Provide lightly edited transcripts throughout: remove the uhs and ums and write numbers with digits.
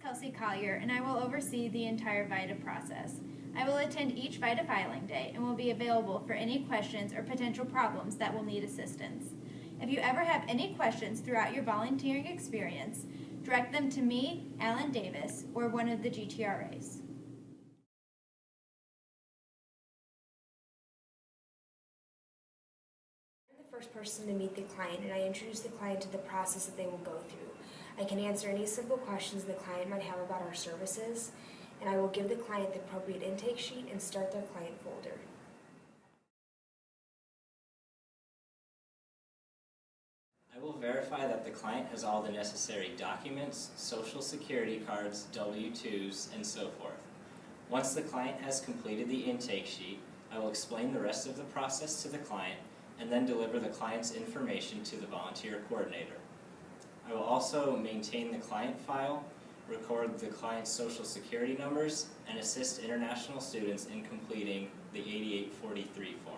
Kelsey Collier, and I will oversee the entire Vita process. I will attend each Vita filing day and will be available for any questions or potential problems that will need assistance. If you ever have any questions throughout your volunteering experience, direct them to me, Alan Davis, or one of the GTRAs. I'm the first person to meet the client, and I introduce the client to the process that they will go through. I can answer any simple questions the client might have about our services, and I will give the client the appropriate intake sheet and start their client folder. I will verify that the client has all the necessary documents, social security cards, W-2s, and so forth. Once the client has completed the intake sheet, I will explain the rest of the process to the client and then deliver the client's information to the volunteer coordinator. I will also maintain the client file, record the client's social security numbers, and assist international students in completing the 8843 form.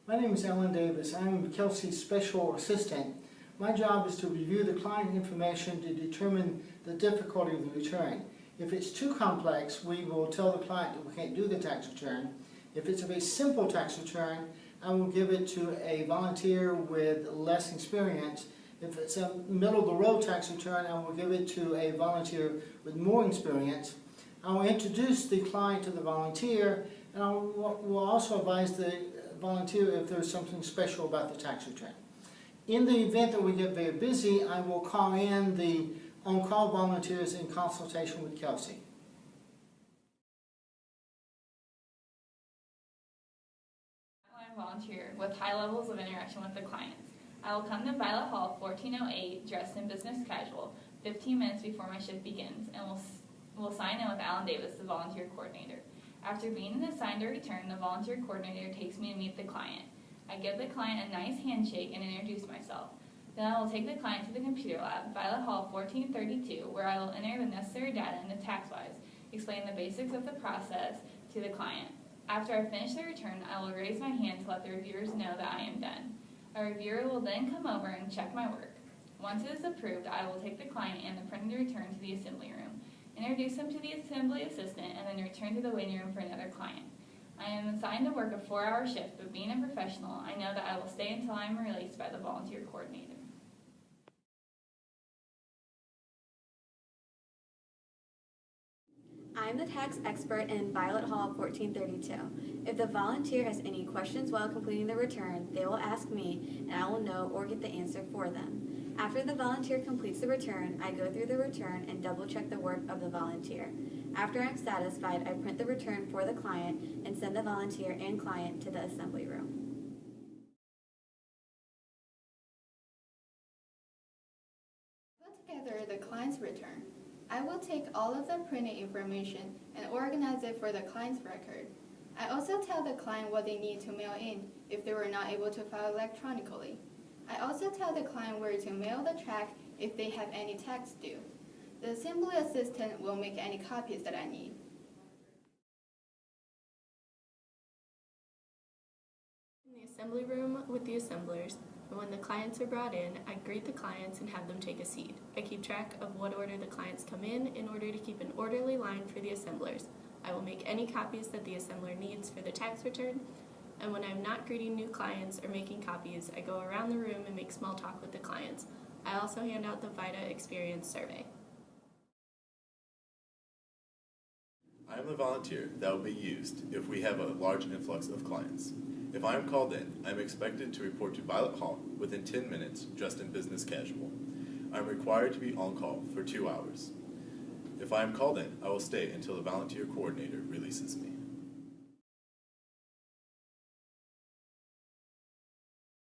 My name is Alan Davis. I'm Kelsey's special assistant. My job is to review the client information to determine the difficulty of the return. If it's too complex, we will tell the client that we can't do the tax return. If it's a very simple tax return, I will give it to a volunteer with less experience. If it's a middle-of-the-road tax return, I will give it to a volunteer with more experience. I will introduce the client to the volunteer, and I will also advise the volunteer if there's something special about the tax return. In the event that we get very busy, I will call in the on-call volunteers in consultation with Kelsey. Volunteer with high levels of interaction with the clients. I will come to Violet Hall 1408 dressed in business casual 15 minutes before my shift begins and will sign in with Alan Davis, the volunteer coordinator. After being assigned a return, the volunteer coordinator takes me to meet the client. I give the client a nice handshake and introduce myself. Then I will take the client to the computer lab, Violet Hall 1432, where I will enter the necessary data into TaxWise, explain the basics of the process to the client. After I finish the return, I will raise my hand to let the reviewers know that I am done. A reviewer will then come over and check my work. Once it is approved, I will take the client and the printed return to the assembly room, introduce them to the assembly assistant, and then return to the waiting room for another client. I am assigned to work a 4-hour shift, but being a professional, I know that I will stay until I am released by the volunteer coordinator. I'm the tax expert in Violet Hall 1432. If the volunteer has any questions while completing the return, they will ask me and I will know or get the answer for them. After the volunteer completes the return, I go through the return and double check the work of the volunteer. After I'm satisfied, I print the return for the client and send the volunteer and client to the assembly room. Put together the client's return. I will take all of the printed information and organize it for the client's record. I also tell the client what they need to mail in if they were not able to file electronically. I also tell the client where to mail the check if they have any tax due. The assembly assistant will make any copies that I need. In the assembly room with the assemblers, and when the clients are brought in, I greet the clients and have them take a seat. I keep track of what order the clients come in order to keep an orderly line for the assemblers. I will make any copies that the assembler needs for the tax return, and when I'm not greeting new clients or making copies, I go around the room and make small talk with the clients. I also hand out the Vita Experience Survey. I am the volunteer that will be used if we have a large influx of clients. If I am called in, I am expected to report to Violet Hall within 10 minutes, dressed in business casual. I am required to be on call for 2 hours. If I am called in, I will stay until the volunteer coordinator releases me.